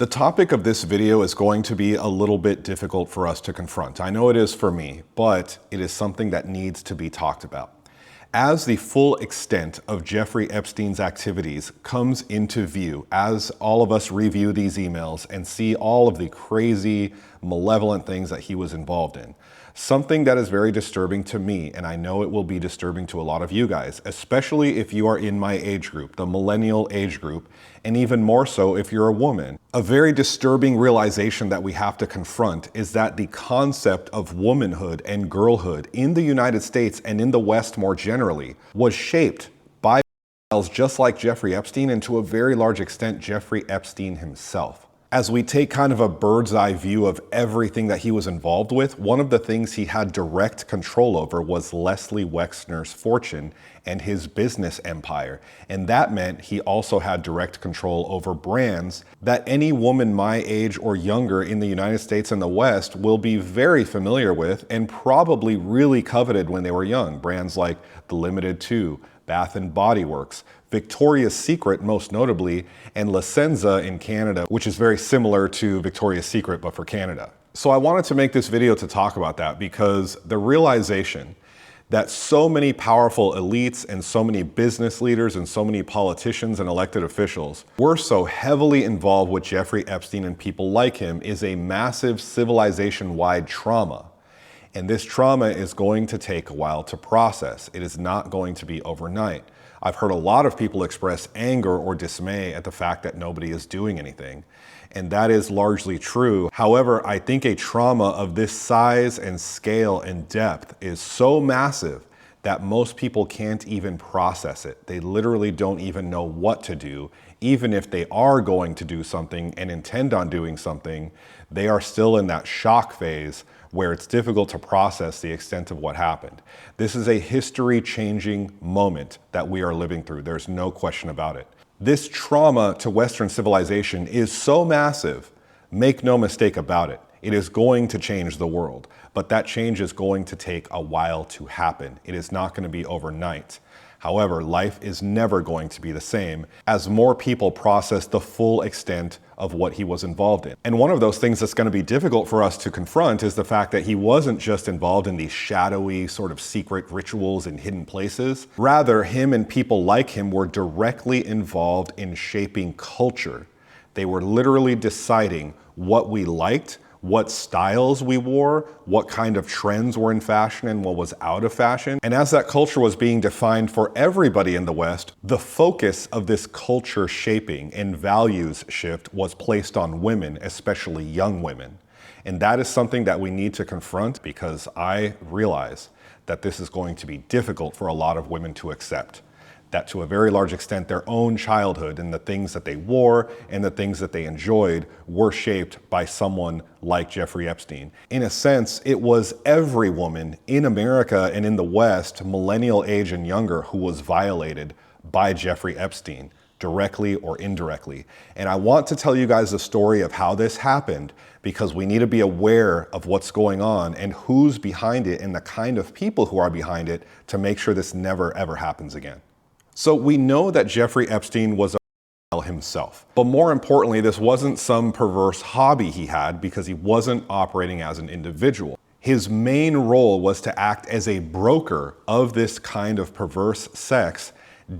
The topic of this video is going to be a little bit difficult for us to confront. I know it is for me, but it is something that needs to be talked about. As the full extent of Jeffrey Epstein's activities comes into view, as all of us review these emails and see all of the crazy, malevolent things that he was involved in, something that is very disturbing to me, and I know it will be disturbing to a lot of you guys, especially if you are in my age group, the millennial age group, and even more so if you're a woman. A very disturbing realization that we have to confront is that the concept of womanhood and girlhood in the United States and in the West more generally was shaped by just like Jeffrey Epstein, and to a very large extent, Jeffrey Epstein himself. As we take kind of a bird's eye view of everything that he was involved with, one of the things he had direct control over was Leslie Wexner's fortune and his business empire. And that meant he also had direct control over brands that any woman my age or younger in the United States and the West will be very familiar with and probably really coveted when they were young. Brands like The Limited 2, Bath & Body Works, Victoria's Secret most notably, and La Senza in Canada, which is very similar to Victoria's Secret but for Canada. So I wanted to make this video to talk about that because the realization that so many powerful elites and so many business leaders and so many politicians and elected officials were so heavily involved with Jeffrey Epstein and people like him is a massive civilization-wide trauma. And this trauma is going to take a while to process. It is not going to be overnight. I've heard a lot of people express anger or dismay at the fact that nobody is doing anything. And that is largely true. However, I think a trauma of this size and scale and depth is so massive that most people can't even process it. They literally don't even know what to do. Even if they are going to do something and intend on doing something, they are still in that shock phase where it's difficult to process the extent of what happened. This is a history-changing moment that we are living through. There's no question about it. This trauma to Western civilization is so massive, make no mistake about it. It is going to change the world, but that change is going to take a while to happen. It is not going to be overnight. However, life is never going to be the same as more people process the full extent of what he was involved in. And one of those things that's going to be difficult for us to confront is the fact that he wasn't just involved in these shadowy sort of secret rituals in hidden places. Rather, him and people like him were directly involved in shaping culture. They were literally deciding what we liked, what styles we wore, what kind of trends were in fashion and what was out of fashion. And as that culture was being defined for everybody in the West, the focus of this culture shaping and values shift was placed on women, especially young women. And that is something that we need to confront because I realize that this is going to be difficult for a lot of women to accept. That to a very large extent, their own childhood and the things that they wore and the things that they enjoyed were shaped by someone like Jeffrey Epstein. In a sense, it was every woman in America and in the West, millennial age and younger, who was violated by Jeffrey Epstein, directly or indirectly. And I want to tell you guys the story of how this happened because we need to be aware of what's going on and who's behind it and the kind of people who are behind it to make sure this never ever happens again. So we know that Jeffrey Epstein was a himself, but more importantly, this wasn't some perverse hobby he had because he wasn't operating as an individual. His main role was to act as a broker of this kind of perverse sex,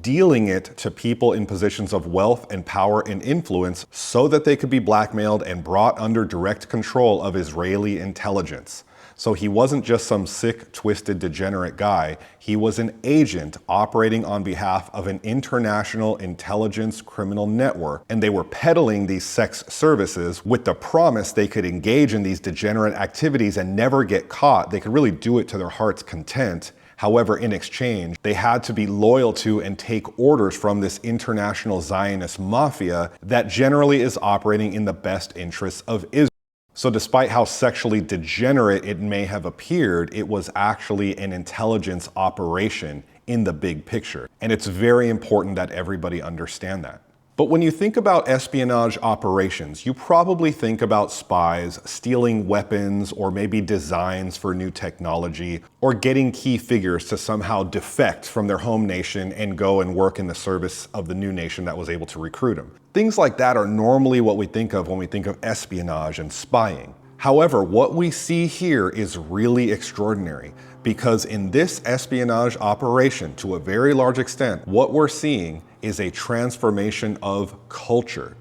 dealing it to people in positions of wealth and power and influence so that they could be blackmailed and brought under direct control of Israeli intelligence. So he wasn't just some sick, twisted, degenerate guy. He was an agent operating on behalf of an international intelligence criminal network. And they were peddling these sex services with the promise they could engage in these degenerate activities and never get caught. They could really do it to their heart's content. However, in exchange, they had to be loyal to and take orders from this international Zionist mafia that generally is operating in the best interests of Israel. So despite how sexually degenerate it may have appeared, it was actually an intelligence operation in the big picture. And it's very important that everybody understand that. But when you think about espionage operations, you probably think about spies stealing weapons or maybe designs for new technology or getting key figures to somehow defect from their home nation and go and work in the service of the new nation that was able to recruit them. Things like that are normally what we think of when we think of espionage and spying. However, what we see here is really extraordinary because in this espionage operation, to a very large extent, what we're seeing is a transformation of culture.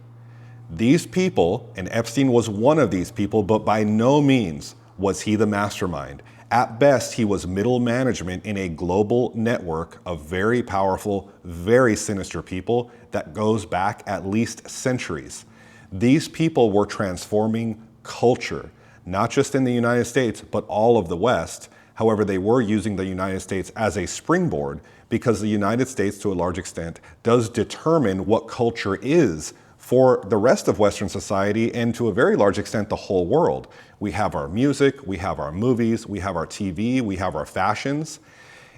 These people, and Epstein was one of these people, but by no means was he the mastermind. At best, he was middle management in a global network of very powerful, very sinister people that goes back at least centuries. These people were transforming culture, not just in the United States, but all of the West. However, they were using the United States as a springboard because the United States, to a large extent, does determine what culture is for the rest of Western society and to a very large extent, the whole world. We have our music, we have our movies, we have our TV, we have our fashions.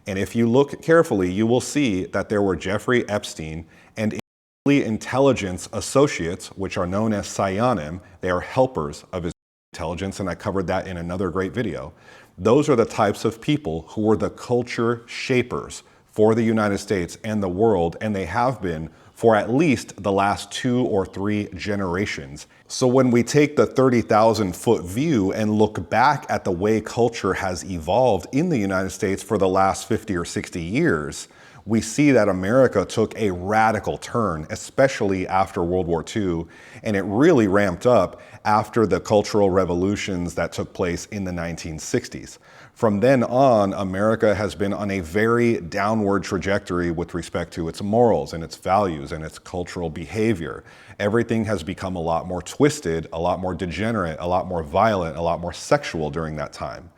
And if you look carefully, you will see that there were Jeffrey Epstein and intelligence associates, which are known as psionim. They are helpers of his intelligence, and I covered that in another great video. Those are the types of people who were the culture shapers for the United States and the world, and they have been for at least the last 2 or 3 generations. So when we take the 30,000-foot view and look back at the way culture has evolved in the United States for the last 50 or 60 years, we see that America took a radical turn, especially after World War II, and it really ramped up after the cultural revolutions that took place in the 1960s. From then on, America has been on a very downward trajectory with respect to its morals and its values and its cultural behavior. Everything has become a lot more twisted, a lot more degenerate, a lot more violent, a lot more sexual during that time.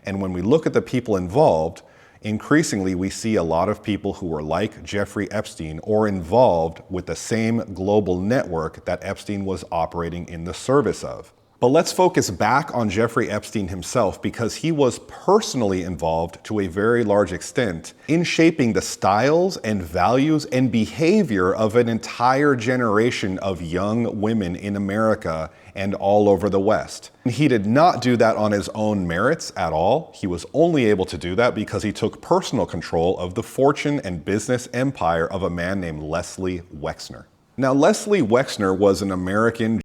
And when we look at the people involved, increasingly, we see a lot of people who were like Jeffrey Epstein or involved with the same global network that Epstein was operating in the service of. But let's focus back on Jeffrey Epstein himself because he was personally involved to a very large extent in shaping the styles and values and behavior of an entire generation of young women in America and all over the West. He did not do that on his own merits at all. He was only able to do that because he took personal control of the fortune and business empire of a man named Leslie Wexner. Now, Leslie Wexner was an American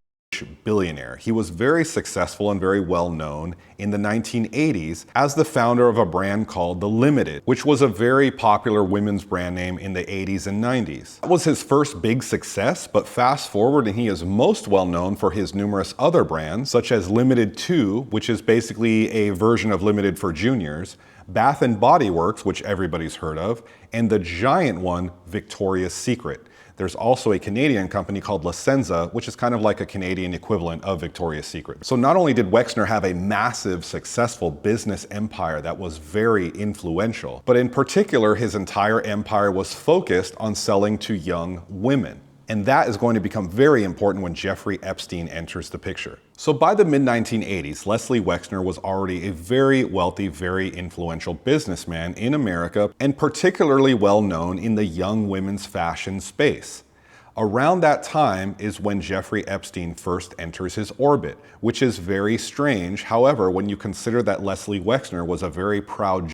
billionaire. He was very successful and very well known in the 1980s as the founder of a brand called The Limited, which was a very popular women's brand name in the 80s and 90s. That was his first big success, but fast forward and he is most well known for his numerous other brands, such as Limited 2, which is basically a version of Limited for juniors, Bath & Body Works, which everybody's heard of, and the giant one, Victoria's Secret. There's also a Canadian company called La Senza, which is kind of like a Canadian equivalent of Victoria's Secret. So not only did Wexner have a massive, successful business empire that was very influential, but in particular, his entire empire was focused on selling to young women. And that is going to become very important when Jeffrey Epstein enters the picture. So by the mid-1980s, Leslie Wexner was already a very wealthy, very influential businessman in America, and particularly well known in the young women's fashion space. Around that time is when Jeffrey Epstein first enters his orbit, which is very strange. However, when you consider that Leslie Wexner was a very proud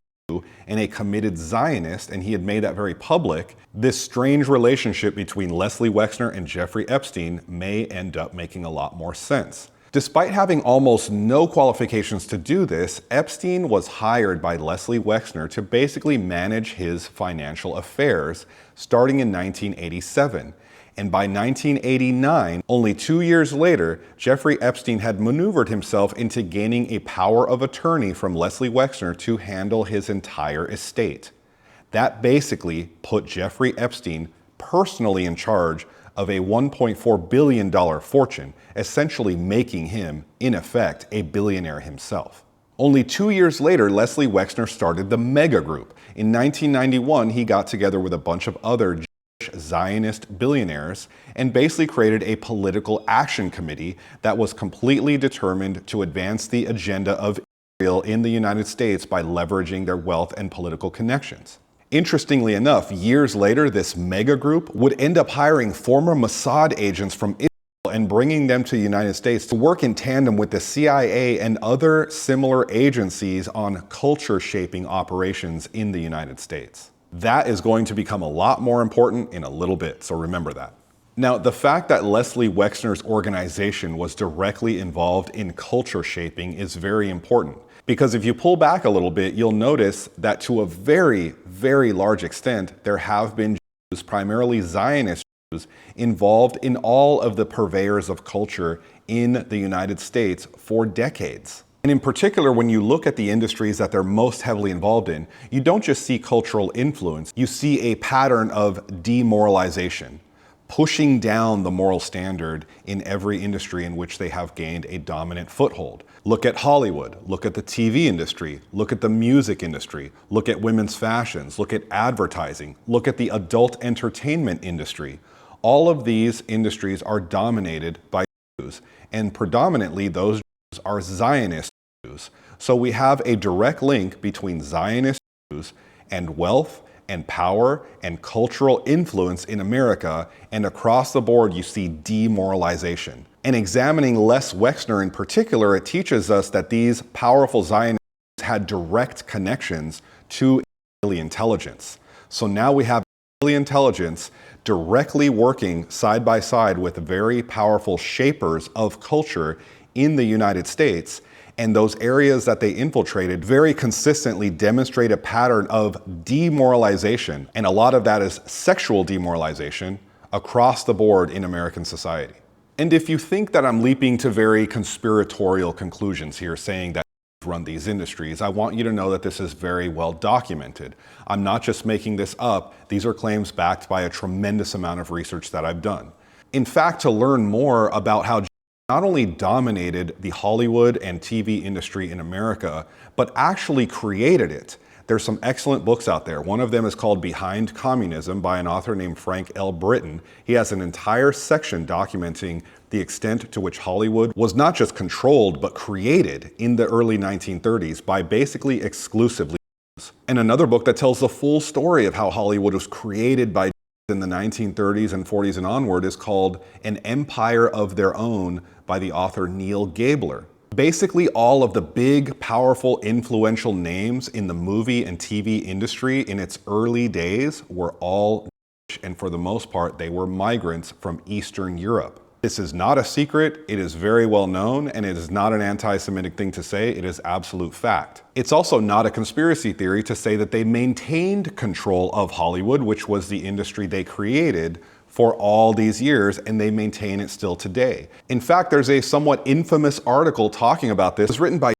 and a committed Zionist, and he had made that very public, this strange relationship between Leslie Wexner and Jeffrey Epstein may end up making a lot more sense. Despite having almost no qualifications to do this, Epstein was hired by Leslie Wexner to basically manage his financial affairs starting in 1987. And by 1989, only 2 years later, Jeffrey Epstein had maneuvered himself into gaining a power of attorney from Leslie Wexner to handle his entire estate. That basically put Jeffrey Epstein personally in charge of a $1.4 billion fortune, essentially making him, in effect, a billionaire himself. Only 2 years later, Leslie Wexner started the Mega Group. In 1991, he got together with a bunch of other Zionist billionaires and basically created a political action committee that was completely determined to advance the agenda of Israel in the United States by leveraging their wealth and political connections. Interestingly enough, years later, this mega group would end up hiring former Mossad agents from Israel and bringing them to the United States to work in tandem with the CIA and other similar agencies on culture-shaping operations in the United States. That is going to become a lot more important in a little bit, so remember that. Now, the fact that Leslie Wexner's organization was directly involved in culture shaping is very important, because if you pull back a little bit, you'll notice that to a very, very large extent, there have been Jews, primarily Zionist Jews, involved in all of the purveyors of culture in the United States for decades. And in particular, when you look at the industries that they're most heavily involved in, you don't just see cultural influence, you see a pattern of demoralization, pushing down the moral standard in every industry in which they have gained a dominant foothold. Look at Hollywood, look at the TV industry, look at the music industry, look at women's fashions, look at advertising, look at the adult entertainment industry. All of these industries are dominated by Jews, and predominantly those Jews are Zionist Jews. So we have a direct link between Zionist Jews and wealth and power and cultural influence in America, and across the board you see demoralization. And examining Les Wexner in particular, it teaches us that these powerful Zionists had direct connections to Israeli intelligence. So now we have Israeli intelligence directly working side by side with very powerful shapers of culture in the United States. And those areas that they infiltrated very consistently demonstrate a pattern of demoralization. And a lot of that is sexual demoralization across the board in American society. And if you think that I'm leaping to very conspiratorial conclusions here, saying that run these industries, I want you to know that this is very well documented. I'm not just making this up. These are claims backed by a tremendous amount of research that I've done. In fact, to learn more about how not only dominated the Hollywood and TV industry in America, but actually created it. There's some excellent books out there. One of them is called Behind Communism by an author named Frank L. Britton. He has an entire section documenting the extent to which Hollywood was not just controlled, but created in the early 1930s by basically exclusively Jews. And another book that tells the full story of how Hollywood was created by in the 1930s and 40s and onward is called An Empire of Their Own by the author Neil Gabler. Basically, all of the big, powerful, influential names in the movie and TV industry in its early days were all Jewish, and for the most part, they were migrants from Eastern Europe. This is not a secret, it is very well known, and it is not an anti-Semitic thing to say, it is absolute fact. It's also not a conspiracy theory to say that they maintained control of Hollywood, which was the industry they created for all these years, and they maintain it still today. In fact, there's a somewhat infamous article talking about this. It was written by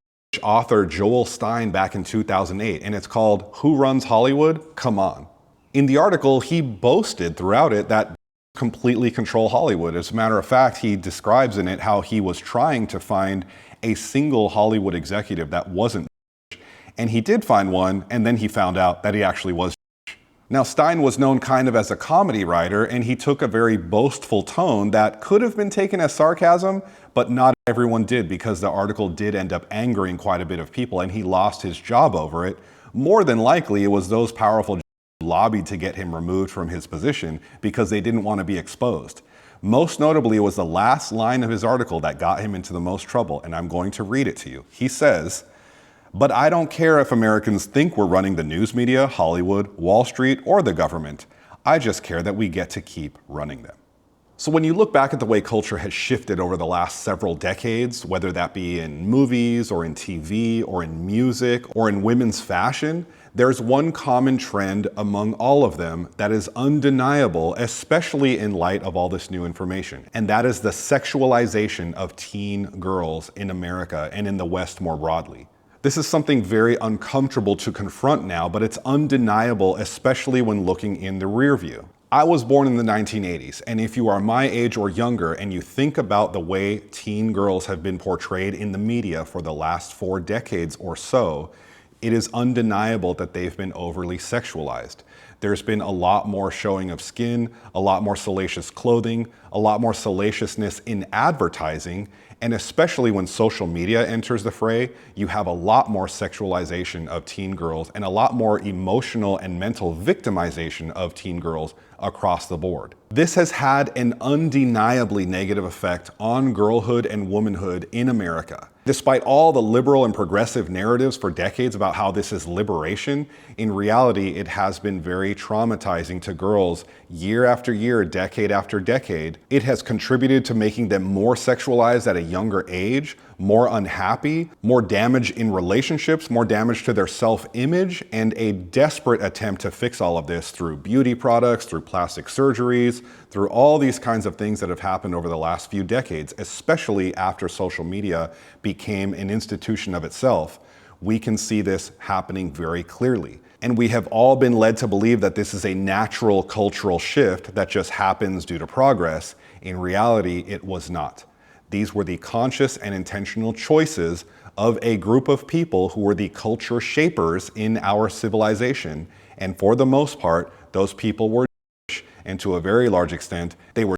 author Joel Stein back in 2008, and it's called Who Runs Hollywood? Come On. In the article, he boasted throughout it that completely control Hollywood. As a matter of fact, he describes in it how he was trying to find a single Hollywood executive that wasn't Jewish, and he did find one, and then he found out that he actually was Jewish. Now, Stein was known kind of as a comedy writer, and he took a very boastful tone that could have been taken as sarcasm, but not everyone did, because the article did end up angering quite a bit of people, and he lost his job over it. More than likely, it was those powerful lobbied to get him removed from his position because they didn't want to be exposed. Most notably, it was the last line of his article that got him into the most trouble, and I'm going to read it to you. He says, "But I don't care if Americans think we're running the news media, Hollywood, Wall Street, or the government. I just care that we get to keep running them." So when you look back at the way culture has shifted over the last several decades, whether that be in movies or in TV or in music or in women's fashion, there's one common trend among all of them that is undeniable, especially in light of all this new information. And that is the sexualization of teen girls in America and in the West more broadly. This is something very uncomfortable to confront now, but it's undeniable, especially when looking in the rear view. I was born in the 1980s, and if you are my age or younger and you think about the way teen girls have been portrayed in the media for the last 4 decades or so, it is undeniable that they've been overly sexualized. There's been a lot more showing of skin, a lot more salacious clothing, a lot more salaciousness in advertising, And especially when social media enters the fray, you have a lot more sexualization of teen girls and a lot more emotional and mental victimization of teen girls across the board. This has had an undeniably negative effect on girlhood and womanhood in America. Despite all the liberal and progressive narratives for decades about how this is liberation, in reality, it has been very traumatizing to girls year after year, decade after decade. It has contributed to making them more sexualized at a younger age, more unhappy, more damage in relationships, more damage to their self-image, and a desperate attempt to fix all of this through beauty products, through plastic surgeries, through all these kinds of things that have happened over the last few decades, especially after social media became an institution of itself. We can see this happening very clearly. And we have all been led to believe that this is a natural cultural shift that just happens due to progress. In reality, it was not. These were the conscious and intentional choices of a group of people who were the culture shapers in our civilization. And for the most part, those people were Jewish, and to a very large extent, they were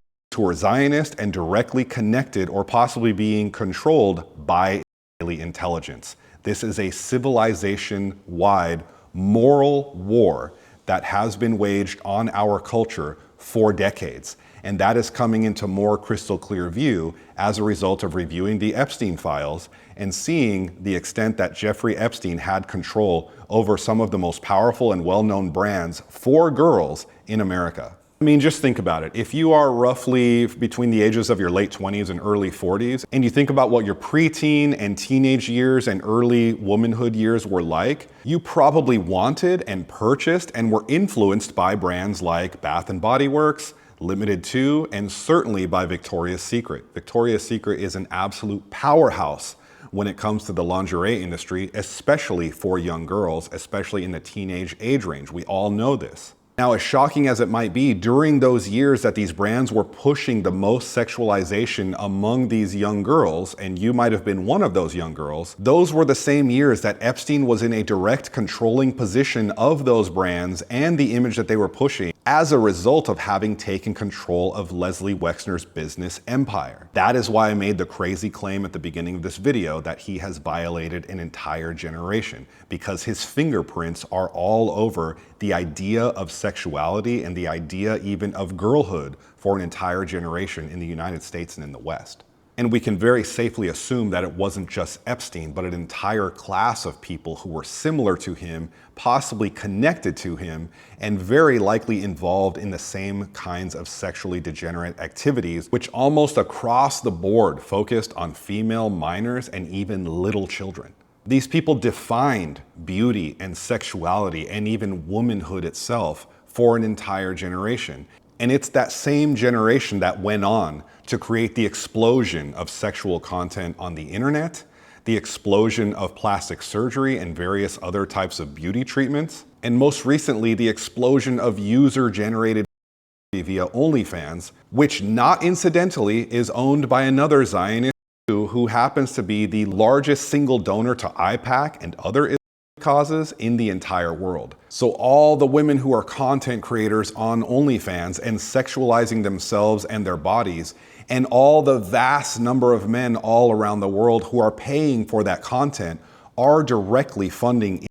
Zionist and directly connected or possibly being controlled by Israeli intelligence. This is a civilization-wide moral war that has been waged on our culture for decades. And that is coming into more crystal clear view as a result of reviewing the Epstein files and seeing the extent that Jeffrey Epstein had control over some of the most powerful and well-known brands for girls in America. I mean, just think about it. If you are roughly between the ages of your late 20s and early 40s, and you think about what your preteen and teenage years and early womanhood years were like, you probably wanted and purchased and were influenced by brands like Bath and Body Works, Limited Too, and certainly by Victoria's Secret. Victoria's Secret is an absolute powerhouse when it comes to the lingerie industry, especially for young girls, especially in the teenage age range. We all know this. Now, as shocking as it might be, during those years that these brands were pushing the most sexualization among these young girls, and you might have been one of those young girls, those were the same years that Epstein was in a direct controlling position of those brands and the image that they were pushing as a result of having taken control of Leslie Wexner's business empire. That is why I made the crazy claim at the beginning of this video that he has violated an entire generation, because his fingerprints are all over the idea of sexuality and the idea even of girlhood for an entire generation in the United States and in the West. And we can very safely assume that it wasn't just Epstein, but an entire class of people who were similar to him, possibly connected to him, and very likely involved in the same kinds of sexually degenerate activities, which almost across the board focused on female minors and even little children. These people defined beauty and sexuality and even womanhood itself for an entire generation. And it's that same generation that went on to create the explosion of sexual content on the internet, the explosion of plastic surgery and various other types of beauty treatments, and most recently, the explosion of user-generated via OnlyFans, which not incidentally is owned by another Zionist who happens to be the largest single donor to IPAC and other causes in the entire world. So all the women who are content creators on OnlyFans and sexualizing themselves and their bodies, and all the vast number of men all around the world who are paying for that content are directly funding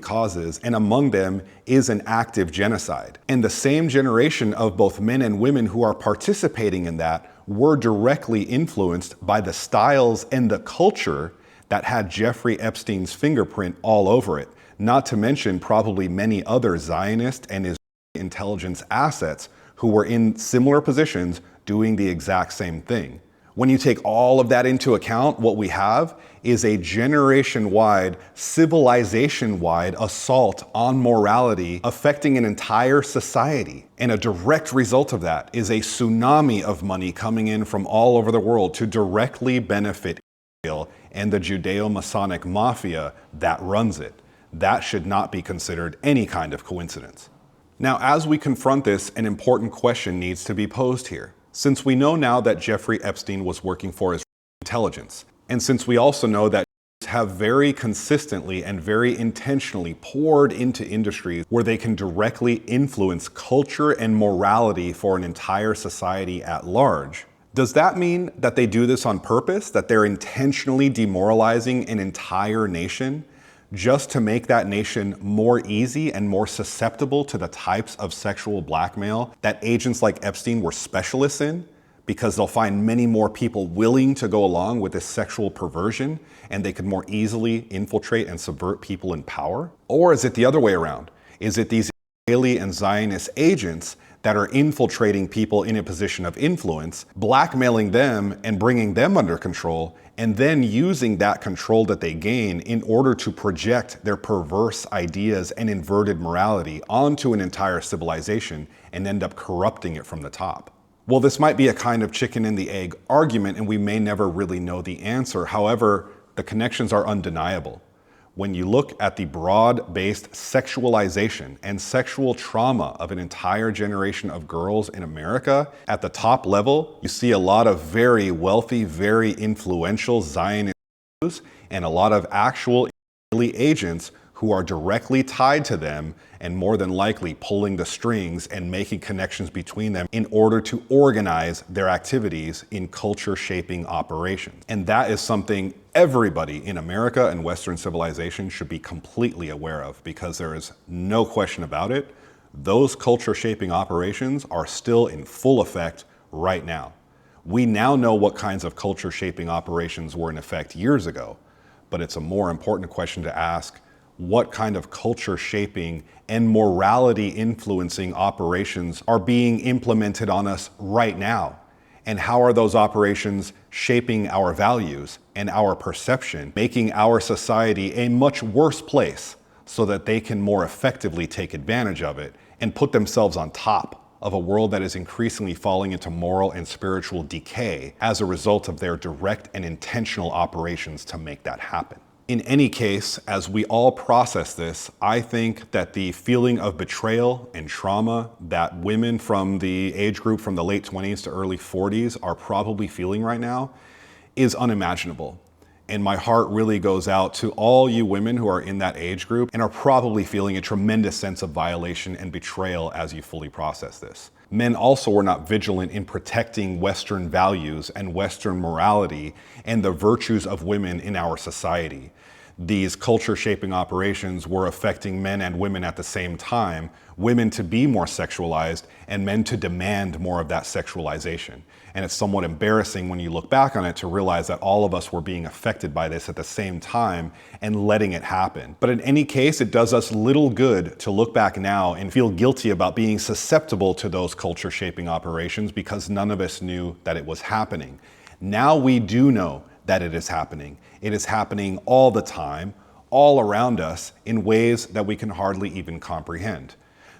causes, and among them is an active genocide. And the same generation of both men and women who are participating in that were directly influenced by the styles and the culture that had Jeffrey Epstein's fingerprint all over it, not to mention probably many other Zionist and Israeli intelligence assets who were in similar positions doing the exact same thing. When you take all of that into account, what we have is a generation-wide, civilization-wide assault on morality affecting an entire society. And a direct result of that is a tsunami of money coming in from all over the world to directly benefit Israel and the Judeo-Masonic mafia that runs it. That should not be considered any kind of coincidence. Now, as we confront this, an important question needs to be posed here. Since we know now that Jeffrey Epstein was working for Israeli intelligence, and since we also know that have very consistently and very intentionally poured into industries where they can directly influence culture and morality for an entire society at large, Does that mean that they do this on purpose, that they're intentionally demoralizing an entire nation just to make that nation more easy and more susceptible to the types of sexual blackmail that agents like Epstein were specialists in? Because they'll find many more people willing to go along with this sexual perversion and they could more easily infiltrate and subvert people in power? Or is it the other way around? Is it these I-raeli and Zionist agents that are infiltrating people in a position of influence, blackmailing them and bringing them under control, and then using that control that they gain in order to project their perverse ideas and inverted morality onto an entire civilization and end up corrupting it from the top? Well, this might be a kind of chicken and the egg argument, and we may never really know the answer. However, the connections are undeniable. When you look at the broad-based sexualization and sexual trauma of an entire generation of girls in America, at the top level, you see a lot of very wealthy, very influential Zionist Jews and a lot of actual Israeli agents who are directly tied to them and more than likely pulling the strings and making connections between them in order to organize their activities in culture-shaping operations. And that is something everybody in America and Western civilization should be completely aware of, because there is no question about it. Those culture-shaping operations are still in full effect right now. We now know what kinds of culture-shaping operations were in effect years ago, but it's a more important question to ask: what kind of culture shaping and morality influencing operations are being implemented on us right now? And how are those operations shaping our values and our perception, making our society a much worse place so that they can more effectively take advantage of it and put themselves on top of a world that is increasingly falling into moral and spiritual decay as a result of their direct and intentional operations to make that happen? In any case, as we all process this, I think that the feeling of betrayal and trauma that women from the age group from the late 20s to early 40s are probably feeling right now is unimaginable. And my heart really goes out to all you women who are in that age group and are probably feeling a tremendous sense of violation and betrayal as you fully process this. Men also were not vigilant in protecting Western values and Western morality and the virtues of women in our society. These culture-shaping operations were affecting men and women at the same time, women to be more sexualized and men to demand more of that sexualization. And it's somewhat embarrassing when you look back on it to realize that all of us were being affected by this at the same time and letting it happen. But in any case, it does us little good to look back now and feel guilty about being susceptible to those culture-shaping operations because none of us knew that it was happening. Now we do know that it is happening. It is happening all the time, all around us, in ways that we can hardly even comprehend.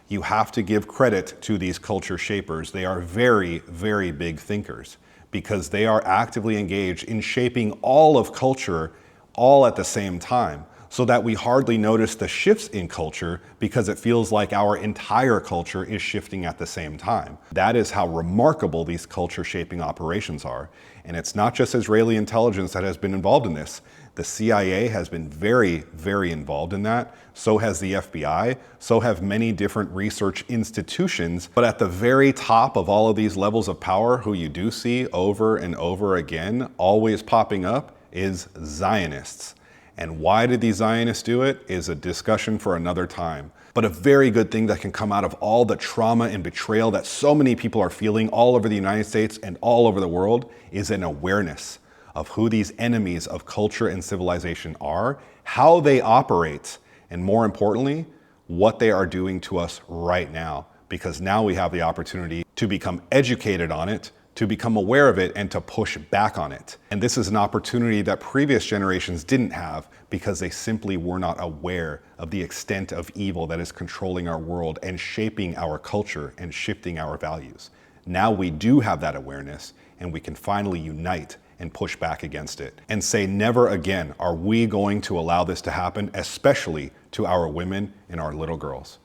You have to give credit to these culture shapers. They are very, very big thinkers because they are actively engaged in shaping all of culture all at the same time, so that we hardly notice the shifts in culture because it feels like our entire culture is shifting at the same time. That is how remarkable these culture shaping operations are. And it's not just Israeli intelligence that has been involved in this. The CIA has been very, very involved in that. So has the FBI. So have many different research institutions. But at the very top of all of these levels of power, who you do see over and over again, always popping up, is Zionists. And why did these Zionists do it is a discussion for another time. But a very good thing that can come out of all the trauma and betrayal that so many people are feeling all over the United States and all over the world is an awareness of who these enemies of culture and civilization are, how they operate, and more importantly, what they are doing to us right now. Because now we have the opportunity to become educated on it, to become aware of it, and to push back on it. And this is an opportunity that previous generations didn't have because they simply were not aware of the extent of evil that is controlling our world and shaping our culture and shifting our values. Now we do have that awareness, and we can finally unite and push back against it and say, never again are we going to allow this to happen, especially to our women and our little girls.